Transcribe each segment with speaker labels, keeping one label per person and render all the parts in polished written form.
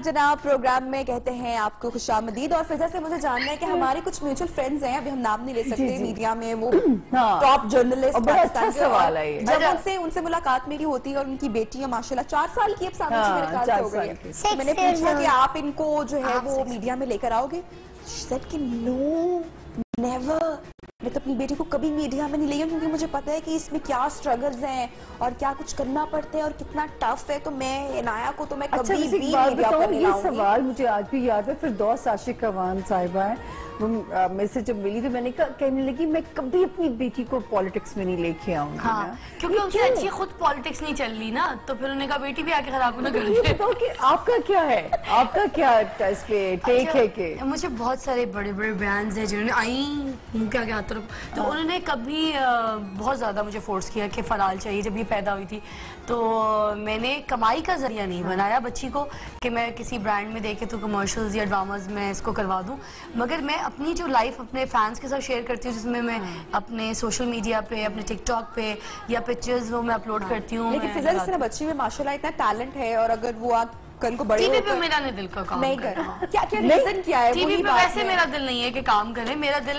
Speaker 1: जनाब प्रोग्राम में कहते हैं आपको खुशामदीद। और फिजा से मुझे जानना है कि हमारे कुछ म्यूचुअल फ्रेंड्स हैं, अभी हम नाम नहीं ले सकते, मीडिया में वो टॉप जर्नलिस्ट पाकिस्तान के। सवाल है जब उनसे मुलाकात मेरी होती है और उनकी बेटी है माशाल्लाह 4 साल की, अब सामने से मेरे ख्याल से हो गई है, तो मैंने पूछा कि आप इनको जो है वो मीडिया में लेकर आओगे? सेड कि नो नेवर, मैं तो अपनी बेटी को कभी मीडिया में नहीं ले गई क्योंकि मुझे पता है कि इसमें क्या स्ट्रगल्स हैं और क्या कुछ करना पड़ता है और कितना टफ है, तो मैं इनाया को तो मैं कभी भी मीडिया पर नहीं लाऊंगी।
Speaker 2: ये सवाल मुझे आज भी याद है। फिर दोस्त आशिक अवान साहिबा है, वो मेरे से जब मिली तो मैंने कहने लगी मैं कभी अपनी बेटी को पॉलिटिक्स में नहीं लेके आऊंगी। हाँ,
Speaker 3: क्योंकि उनसे अच्छी खुद पॉलिटिक्स नहीं चल रही ना, तो फिर उन्होंने कहा बेटी भी आके खराब ना कर दे।
Speaker 2: तो कि आपका क्या है, आपका क्या इस पे टेक है? कि
Speaker 3: मुझे बहुत सारे बड़े बड़े ब्रांड्स हैं जिन्होंने आई मुंह के आगे तो उन्होंने कभी बहुत ज्यादा मुझे फोर्स किया कि फराल चाहिए। जब ये पैदा हुई थी तो मैंने कमाई का जरिया नहीं बनाया बच्ची को कि मैं किसी ब्रांड में देखे तो कमर्शियल्स या ड्रामाज में इसको करवा दूं, मगर मैं अपनी जो लाइफ अपने फैंस के साथ शेयर करती हूँ, जिसमें मैं अपने सोशल मीडिया पे, अपने टिकटॉक पे या पिक्चर्स वो मैं अपलोड करती हूँ।
Speaker 1: लेकिन फिजा जिस तरह बच्ची में माशाल्लाह इतना टैलेंट है और अगर वो कल को बड़े
Speaker 3: टीवी पे मेरा नहीं दिल का काम
Speaker 1: नहीं कर क्या रीजन क्या है?
Speaker 3: टीवी पे वैसे मेरा दिल नहीं है कि काम करे, मेरा दिल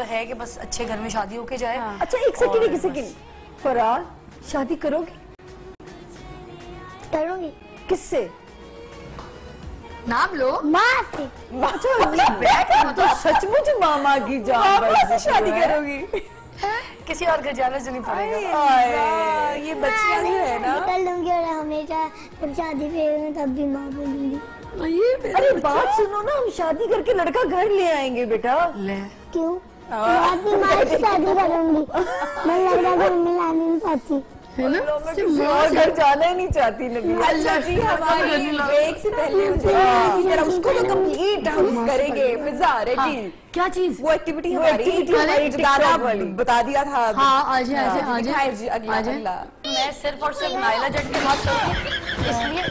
Speaker 3: है कि बस अच्छे घर में शादी होके जाए।
Speaker 2: अच्छा एक सेकंड, फराल शादी करोगी?
Speaker 4: करूंगी।
Speaker 2: किससे?
Speaker 3: नाम लो।
Speaker 4: माँ से।
Speaker 2: तो सचमुच मामा की जान
Speaker 1: से शादी करोगी?
Speaker 3: किसी और घर जाने से नहीं पड़ेगा।
Speaker 1: ये बच्चियां भी है ना,
Speaker 4: कर लूंगी और हमेशा जब शादी पे तब भी माँ बोलूंगी।
Speaker 2: अरे बात सुनो ना, हम शादी करके लड़का घर ले आएंगे बेटा।
Speaker 3: ले
Speaker 4: क्यों? अपनी माँ से शादी करूंगी। मैं लग रहा घर में लाने नहीं पाती
Speaker 2: है ना, और घर जाना ही नहीं चाहती नबी।
Speaker 1: अल्लाह जी हमारी ब्रेक से पहले उसको तो कंप्लीट हम करेंगे। फिजा रेडी?
Speaker 3: क्या चीज?
Speaker 1: वो एक्टिविटी हमारी गाना बता दिया था।
Speaker 3: हाँ आज मैं सिर्फ और सिर्फ नायला जट के साथ करूंगी, इसलिए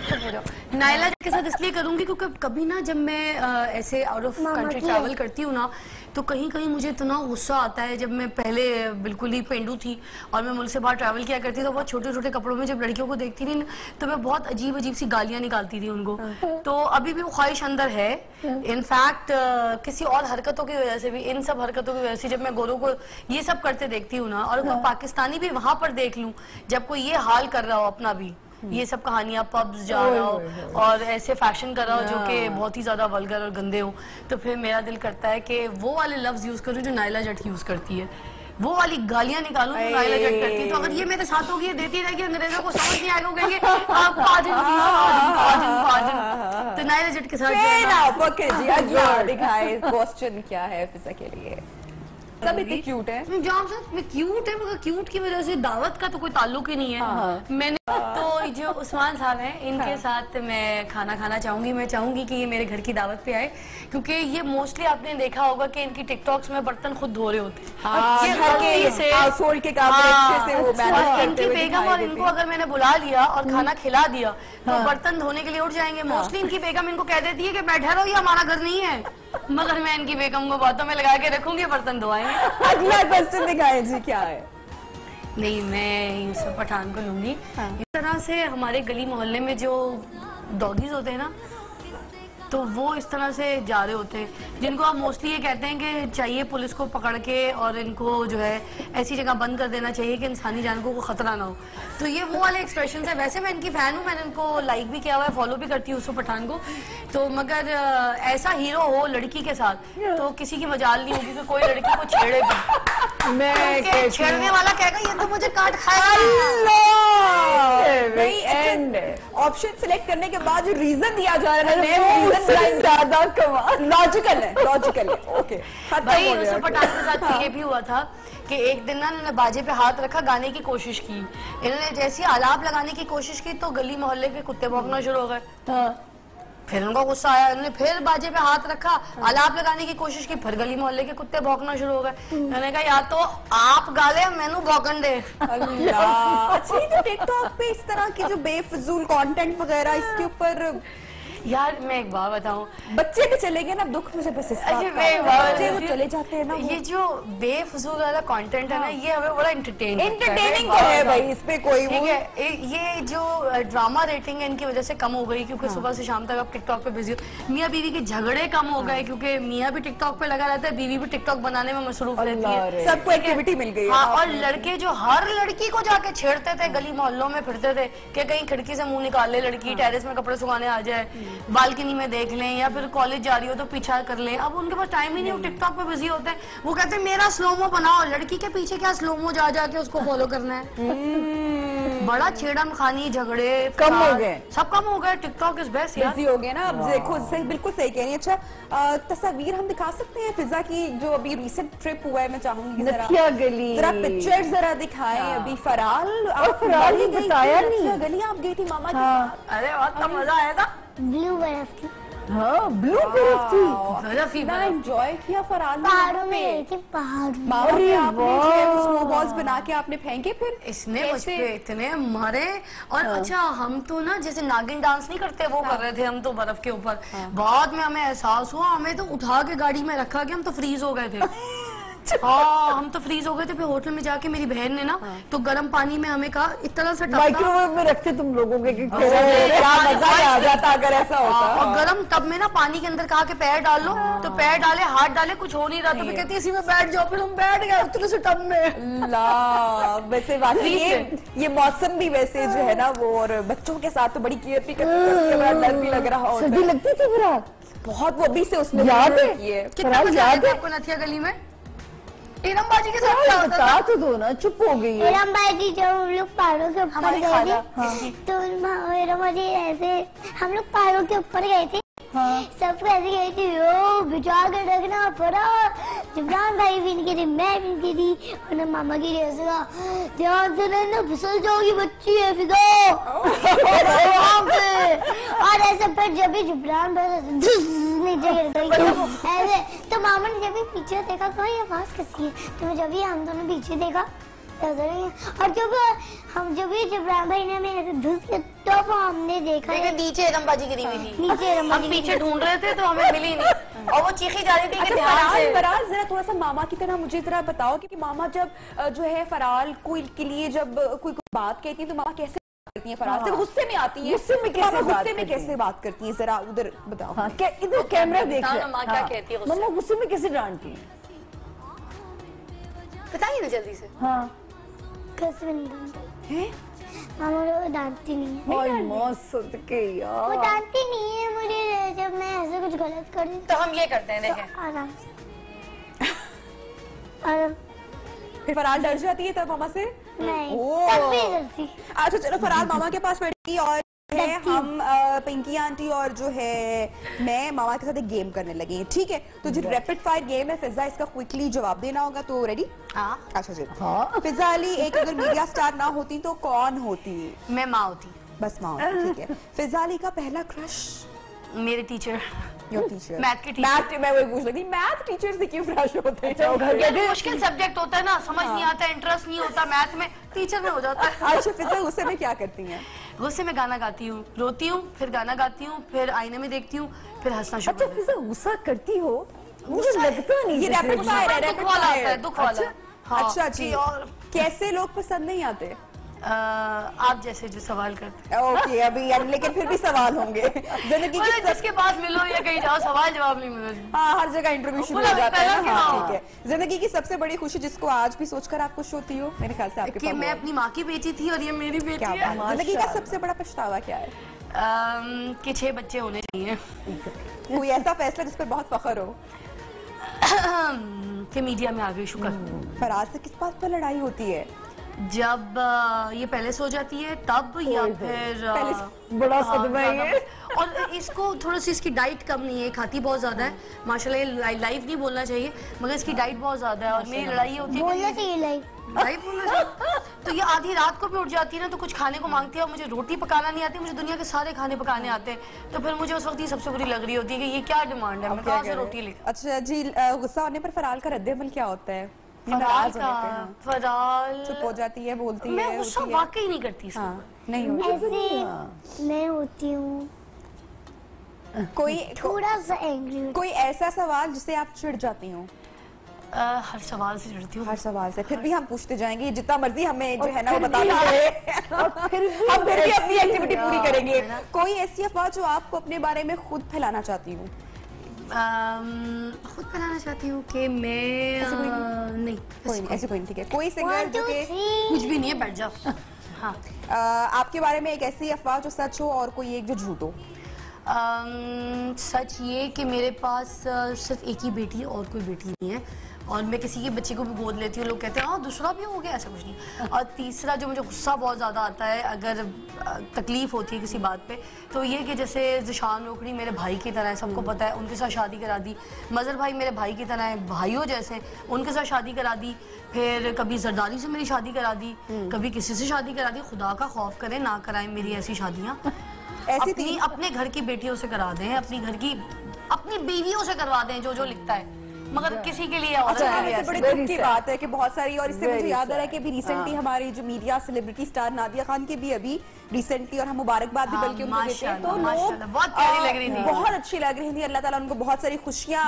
Speaker 3: नायला जट के साथ इसलिए करूंगी क्योंकि कभी ना जब मैं ऐसे आउट ऑफ कंट्री ट्रैवल करती हूँ ना, तो कहीं कहीं मुझे इतना गुस्सा आता है। जब मैं पहले बिल्कुल ही पेंडू थी और मैं मुल्क से बाहर ट्रैवल किया करती थी, तो बहुत छोटे छोटे कपड़ों में जब लड़कियों को देखती थी तो मैं बहुत अजीब अजीब सी गालियां निकालती थी उनको। तो अभी भी वो ख्वाहिश अंदर है। इनफैक्ट किसी और हरकतों की वजह से भी, इन सब हरकतों की वजह से, जब मैं गोरों को ये सब करते देखती हूँ ना, और कोई पाकिस्तानी भी वहां पर देख लूं जब कोई ये हाल कर रहा हो अपना भी, ये सब कहानियां पब्स जा रहा हो और ऐसे फैशन कर रहा हो जो कि बहुत ही ज्यादा वल्गर और गंदे हो, तो फिर मेरा दिल करता है कि वो वाले लफ्ज यूज करूं जो नायला जट यूज करती है, वो वाली गालियां निकालूं जो नायला जट करती है। तो अगर ये मेरे साथ होगी, ये देती रहेगी, अंग्रेजों को समझ नहीं आएगा, वो कहेंगे आप पाजन। तो नायला जट के साथ
Speaker 1: दिखाए क्वेश्चन क्या है फिजा के लिए? सब इतने क्यूट है।
Speaker 3: क्यूट है, मगर क्यूट की वजह से दावत का तो कोई ताल्लुक ही नहीं है। मैंने तो जो उस्मान साहब हैं इनके साथ मैं खाना खाना चाहूंगी। मैं चाहूंगी कि ये मेरे घर की दावत पे आए, क्योंकि ये मोस्टली आपने देखा होगा कि इनकी टिकटॉक्स में बर्तन खुद धो रहे होते हैं। इनकी बेगम और इनको अगर मैंने बुला लिया और खाना खिला दिया तो बर्तन धोने के लिए उठ जाएंगे। मोस्टली इनकी बेगम इनको कह देती है कि बैठे रहो, ये हमारा घर नहीं है, मगर मैं इनकी बेगम को बातों में लगा के रखूंगी, बर्तन धोआएंगे।
Speaker 1: अगला क्वेश्चन दिखाएं जी, क्या है?
Speaker 3: नहीं, मैं यूसुफ पठान को लूंगी। इस तरह से हमारे गली मोहल्ले में जो डॉगीज होते हैं ना, तो वो इस तरह से जा रहे होते हैं जिनको आप मोस्टली ये कहते हैं कि चाहिए पुलिस को पकड़ के और इनको जो है ऐसी जगह बंद कर देना चाहिए कि इंसानी जान को खतरा ना हो। तो ये वो वाले एक्सप्रेशन है। वैसे मैं इनकी फैन हूँ, मैंने इनको लाइक भी किया हुआ है, फॉलो भी करती हूँ यूसुफ पठान को, तो मगर ऐसा हीरो हो लड़की के साथ तो किसी की मजाल नहीं होगी कि कोई लड़की को छेड़े भी। मैं छेड़ने वाला कहेगा ये तो मुझे काट खाएगा।
Speaker 1: ऑप्शन सिलेक्ट करने के बाद जो रीजन दिया जा रहा है ज्यादा लॉजिकल है। ओके,
Speaker 3: भाई यूसुफ पठान के साथ ये भी हुआ था कि एक दिन ना इन्होंने बाजे पे हाथ रखा, गाने की कोशिश की। इन्होंने जैसी आलाप लगाने की कोशिश की तो गली मोहल्ले के कुत्ते भौंकना शुरू हो गए। फिर उनको गुस्सा आया, उन्होंने फिर बाजे पे हाथ रखा, आलाप लगाने की कोशिश की, फिर गली मोहल्ले के कुत्ते भौंकना शुरू हो गए। मैंने कहा या तो आप गाले मैनू भौंकन दे।
Speaker 1: अच्छा, तो टिकटॉक पे इस तरह की जो बेफजूल कंटेंट वगैरह, इसके ऊपर
Speaker 3: यार मैं एक बात बताऊं,
Speaker 1: बच्चे भी चलेंगे ना, दुख मुझे बस इसका बच्चे वो चले जाते हैं ना,
Speaker 3: ये जो बेफजूल वाला कंटेंट है ना, ये हमें बड़ा एंटरटेनिंग
Speaker 1: तो है भाई, इस पे कोई
Speaker 3: ठीक है। ये जो ड्रामा रेटिंग है इनकी वजह से कम हो गई, क्योंकि सुबह से शाम तक आप टिकटॉक पे बिजी हो। मियाँ बीवी के झगड़े कम हो गए, क्योंकि मियाँ भी टिकटॉक पे लगा रहता है, बीवी भी टिकटॉक बनाने में मसरूफ रहती है,
Speaker 1: सबको एक्टिविटी मिल गई।
Speaker 3: हाँ, और लड़के जो हर लड़की को जाके छेड़ते थे, गली मोहल्लों में फिरते थे कि कहीं खिड़की से मुंह निकाल ले लड़की, टेरेस में कपड़े सुखाने आ जाए, बालकनी में देख लें, या फिर कॉलेज जा रही हो तो पीछा कर लें। अब उनके पास टाइम ही नहीं, वो टिकटॉक पे बिजी होते हैं। वो कहते हैं मेरा स्लोमो बनाओ, लड़की के पीछे क्या स्लोमो जा जाके उसको फॉलो करना है। बड़ा छेड़म खानी, झगड़े
Speaker 2: कम हो गए,
Speaker 3: सब कम हो गए। टिकटॉक इज बेस्ट यार,
Speaker 1: बिजी हो गए ना। अब देखो बिल्कुल सही कह रही है। अच्छा, तस्वीर हम दिखा सकते हैं फिजा की, जो अभी रिसेंट ट्रिप हुआ है, मैं चाहूंगी
Speaker 2: नथिया गली,
Speaker 1: जरा पिक्चर जरा दिखाएं। अभी फराल
Speaker 2: ने बताया नहीं,
Speaker 1: गली आप गई थी मामा के साथ?
Speaker 3: अरे बहुत मजा आया था।
Speaker 4: ब्लू बर्फ थी।
Speaker 2: हाँ, ब्लू बर्फ थी,
Speaker 1: ना एंजॉय किया फराल।
Speaker 4: पहाड़ों में गई थी, पहाड़ में।
Speaker 1: मामा के आपने स्नोबॉल्स बना के आपने फेंके, फिर
Speaker 3: इसने मुझ पे इतने मारे। और अच्छा, हम तो ना जैसे नागिन डांस नहीं करते, वो कर रहे थे हम तो बर्फ के ऊपर। बाद में हमें एहसास हुआ, हमें तो उठा के गाड़ी में रखा कि हम तो फ्रीज हो गए थे। हाँ, हम तो फ्रीज हो गए थे। फिर होटल में जाके मेरी बहन ने ना तो गर्म पानी में हमें कहा, इस तरह से
Speaker 2: माइक्रोवेव में रखते तुम लोगों के,
Speaker 1: क्या मजा आ जाता अगर ऐसा होता।
Speaker 3: और गर्म टब में ना पानी के अंदर कहा कि पैर डाल लो, तो पैर डाले, हाथ डाले, कुछ हो नहीं रहा, तो मैं कहती इसी में बैठ जाओ। फिर हम बैठ गए उतने से टब में।
Speaker 1: वैसे वाकई ये मौसम भी वैसे जो है ना वो, और बच्चों के साथ तो बड़ी केयर भी करते, बड़ा डर भी लग रहा होता है।
Speaker 2: सर्दी लगती थी फिर
Speaker 1: बहुत, वो भी से उसने
Speaker 2: याद है,
Speaker 3: कितना मजा आया था आपको नथिया गली में? इरम बाजी के साथ क्या होता था?
Speaker 2: तो दो ना, चुप हो गई।
Speaker 4: इरम बाजी जब हम लोग पहाड़ों के ऊपर गए थे, तो इरम बाजी ऐसे हम लोग पहाड़ों के ऊपर गए थे, सबको ऐसे गई थी, ओ बिछा कर रखना पड़ा। जिब्रान भाई भी नहीं थी, मैं भी नहीं थी, और ना मामा की जैसे का ध्यान से रहना, फिसल जाओगी, बच्ची है फिजा। और ऐसे फिर जब भी जिब्रान भाई नीचे गिर गई ऐसे, तो मामा ने जब भी पीछे देखा, कहा ये आवाज किसकी है, तो जब भी हम दोनों पीछे देखा, और जब भी जिब्रान भाई ने हमें ऐसे धुस के, तो हमने देखा
Speaker 3: नीचे रंबाजी गिरी हुई थी,
Speaker 4: नीचे
Speaker 3: हम पीछे ढूंढ रहे थे तो हमें मिली नहीं, और वो चीखी जा रही थी कि ध्यान से।
Speaker 1: फराल जरा थोड़ा सा मामा की तरह मुझे जरा बताओ कि मामा जब जो है फराल के लिए जब कोई बात कहती है तो मामा कैसे करती है? फराल से गुस्से में आती है, गुस्से में कैसे बात करती है, जरा उधर बताओ।
Speaker 2: इधर कैमरा देख रहे,
Speaker 3: मामा क्या कहती है?
Speaker 2: मामा गुस्से में कैसे डांटती है,
Speaker 3: बताइए ना जल्दी से।
Speaker 2: हाँ,
Speaker 4: कैसे नहीं डांटती? मामा वो डांटती नहीं है।
Speaker 2: यार,
Speaker 4: वो डांटती नहीं है मुझे जब मैं ऐसे कुछ गलत कर,
Speaker 3: तो हम ये करते हैं, देखें
Speaker 4: आराम से।
Speaker 1: फिर फराल डर जाती है तब मामा से?
Speaker 4: नहीं, तब भी डरती।
Speaker 1: अच्छा चलो, फराल मामा के पास बैठी और है हम पिंकी आंटी और जो है मैं मामा के साथ एक गेम करने लगे हैं, ठीक है? तो जो रैपिड फायर गेम है, फिजा इसका क्विकली जवाब देना होगा, तो रेडी?
Speaker 3: हाँ।
Speaker 1: अच्छा जी। फिजा अली एक अगर मीडिया स्टार ना होती तो कौन होती?
Speaker 3: मैं माँ होती।
Speaker 1: बस माँ होती, ठीक है। फिजा अली का पहला क्रश?
Speaker 3: मेरे टीचर,
Speaker 1: टीचर,
Speaker 3: मैथ के टीचर।
Speaker 1: मैं वही पूछ रही थी, मैथ टीचर से क्यों क्रश होते हैं?
Speaker 3: मुश्किल सब्जेक्ट होता है ना, समझ नहीं आता, इंटरेस्ट नहीं होता मैथ में, टीचर में हो जाता है।
Speaker 1: अच्छा, फिजा गुस्से में क्या करती हैं?
Speaker 3: गुस्से में गाना गाती हूँ, रोती हूँ, फिर गाना गाती हूँ, फिर आईने में देखती हूँ, फिर हंसना शुरू।
Speaker 2: अच्छा, फिजा गुस्सा करती हो? मुझे लगता नहीं,
Speaker 1: ये रैपिड फायर है,
Speaker 3: दुख वाला होता है, दुख वाला।
Speaker 1: अच्छा जी, और कैसे लोग पसंद नहीं आते?
Speaker 3: आप जैसे जो सवाल करते हैं।
Speaker 1: ओके, अभी लेकिन फिर भी सवाल होंगे जिंदगी की
Speaker 3: जिसके पास मिलो या कहीं जाओ, सवाल जवाब नहीं मिलेगा।
Speaker 1: हाँ, हर जगह इंटरव्यू शुरू हो जाता है ना। हाँ, ठीक है। जिंदगी की सबसे बड़ी खुशी जिसको आज भी सोचकर आप खुश होती हो? मेरे ख्याल से आपके पास।
Speaker 3: मैं अपनी माँ की बेटी थी और ये मेरी बेटी है।
Speaker 1: जिंदगी का सबसे बड़ा पछतावा क्या है?
Speaker 3: कि 6 बच्चे होने चाहिए।
Speaker 1: कोई ऐसा फैसला जिस पर बहुत फख्र हो?
Speaker 3: कि मीडिया में आ गई, शुक्र।
Speaker 1: फराज से किस बात पर लड़ाई होती है?
Speaker 3: जब ये पहले सो जाती है तब, या फिर
Speaker 2: बड़ा सदमा है।
Speaker 3: और इसको थोड़ा सी इसकी डाइट कम नहीं है, खाती बहुत ज्यादा है माशाल्लाह। लाइव नहीं बोलना चाहिए, मगर इसकी डाइट बहुत ज्यादा है। और मेरी लड़ाई होती है,
Speaker 4: बोलना चाहिए लाइव
Speaker 3: बोलना चाहिए। तो ये आधी रात को भी उठ जाती है ना, तो कुछ खाने को मांगती है, और मुझे रोटी पकाना नहीं आती, मुझे दुनिया के सारे खाने पकाने आते हैं। तो फिर मुझे उस वक्त ये सबसे बुरी लग रही होती है कि ये क्या डिमांड है, मैं कहाँ से रोटी ले।
Speaker 1: अच्छा जी, गुस्सा होने पर फराल का रद्देअमल क्या होता है?
Speaker 3: फराल
Speaker 1: चुप हो जाती है, बोलती है?
Speaker 3: मैं गुस्सा वाकई नहीं करती।
Speaker 1: हाँ, नहीं होती।
Speaker 4: ऐसे मैं होती हूँ,
Speaker 1: कोई
Speaker 4: थोड़ा सा एंग्री।
Speaker 1: कोई ऐसा सवाल जिससे आप चिढ़ जाती हो?
Speaker 3: हर सवाल से चिढ़ती हूँ।
Speaker 1: हर सवाल से? फिर भी हम पूछते जाएंगे, जितना मर्जी हमें जो है ना वो बताना है। हम फिर भी अपनी एक्टिविटी पूरी करेंगे। कोई ऐसी अफवाह जो आपको अपने बारे में खुद फैलाना चाहती हूँ?
Speaker 3: खुद फैलाना चाहती हूँ कि मैं नहीं,
Speaker 1: ऐसी कोई नहीं, ठीक है। कोई सिंगर जो कि
Speaker 3: कुछ भी नहीं है, बैठ जाओ। हाँ,
Speaker 1: आपके बारे में एक ऐसी अफवाह जो सच हो और कोई एक जो झूठ हो?
Speaker 3: सच ये कि मेरे पास सिर्फ एक ही बेटी है और कोई बेटी नहीं है, और मैं किसी के बच्चे को भी गोद लेती हूँ, लोग कहते हैं हाँ दूसरा भी हो गया, ऐसा कुछ नहीं। और तीसरा जो मुझे गुस्सा बहुत ज़्यादा आता है अगर तकलीफ होती है किसी बात पे, तो ये कि जैसे ज़िशान रोकड़ी मेरे भाई की तरह है, सबको पता है, उनके साथ शादी करा दी। मज़हर भाई मेरे भाई की तरह है, भाइयों जैसे, उनके साथ शादी करा दी। फिर कभी जरदारी से मेरी शादी करा दी, कभी किसी से शादी करा दी। खुदा का खौफ करें ना कराएं मेरी ऐसी शादियाँ। अपने घर की बेटियों से करा दें, अपनी बीवियों से करवा दें जो लिखता है, मगर किसी के लिए
Speaker 1: बड़ी दुख की बात है कि बहुत सारी। और इससे मुझे याद आ रहा है कि अभी रिसेंटली हमारी जो media celebrity star Nadia Khan की भी अभी रिसेंटली, और हम मुबारकबाद भी बल्कि उनको देते हैं, तो लोग
Speaker 3: बहुत प्यारी लग रही थी,
Speaker 1: बहुत अच्छी लग रही थी। अल्लाह ताला उनको बहुत सारी खुशियां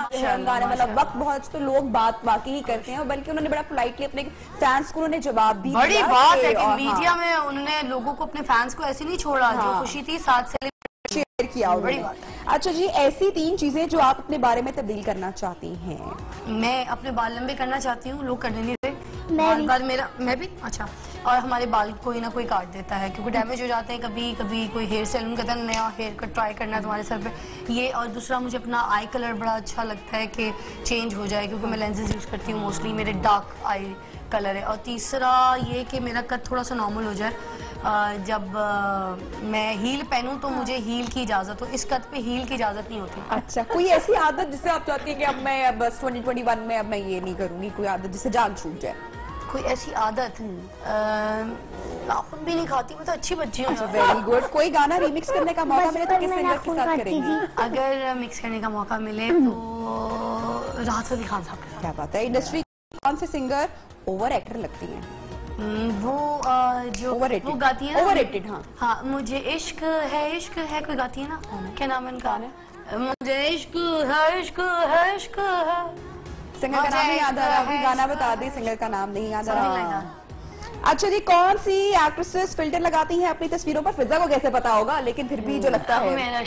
Speaker 1: गाने वाला वक्त बहुत, तो लोग बात वाकई ही करते हैं। बल्कि उन्होंने बड़ा पोलाइटली अपने फैंस को उन्होंने जवाब भी दिया।
Speaker 3: बड़ी बात है कि मीडिया में उन्होंने लोगों को, अपने फैंस को ऐसे नहीं छोड़ा, जो खुशी थी साथ
Speaker 1: शेयर किया। बड़ी बात है। अच्छा जी, ऐसी 3 चीजें जो आप अपने बारे में तब्दील करना चाहती हैं?
Speaker 3: मैं अपने बाल लंबे करना चाहती हूँ, लोग करने नहीं देते। बाल मेरा, मैं भी, अच्छा। और हमारे बाल कोई ना कोई काट देता है क्योंकि डैमेज हो जाते हैं। कभी कोई हेयर सैलून कहता है नया हेयर कट ट्राई करना है तुम्हारे सर पे, ये। और दूसरा, मुझे अपना आई कलर बड़ा अच्छा लगता है कि चेंज हो जाए, क्योंकि मैं लेंसेज यूज़ करती हूँ मोस्टली, मेरे डार्क आई कलर है। और तीसरा ये कि मेरा कद थोड़ा सा नॉर्मल हो जाए। जब मैं हील पहनूं तो मुझे हील की इजाजत हो, इस कद पे हील की इजाजत नहीं होती।
Speaker 1: अच्छा, कोई ऐसी आदत जिससे आप चाहती हैं कि अब मैं बस 2021 में अब मैं ये नहीं करूंगी? कोई आदत जिससे जान छूट जाए?
Speaker 3: कोई ऐसी आदत? नाखून भी नहीं खाती, मैं तो अच्छी बच्ची हूँ।
Speaker 1: Very good. कोई गाना रिमिक्स करने का मौका मिले तो किस सिंगर के साथ करेंगी?
Speaker 3: अगर मिक्स करने का मौका मिले तो राहत फतेह खान साहब।
Speaker 1: क्या बात है। इंडस्ट्री कौन से सिंगर ओवर एक्टर लगती हैं?
Speaker 3: वो जो वो गाती है,
Speaker 1: ओवररेटेड।
Speaker 3: हाँ, मुझे इश्क है कोई गाती है ना, क्या नाम है उनका? मुझे इश्क है।
Speaker 1: सिंगर का नाम नहीं याद आ रहा, गाना बता दी, सिंगर का नाम नहीं याद आ रहा। अच्छा जी, कौन सी एक्ट्रेसेस फिल्टर लगाती हैं अपनी तस्वीरों पर? फिजा को कैसे पता होगा, लेकिन फिर भी जो लगता है।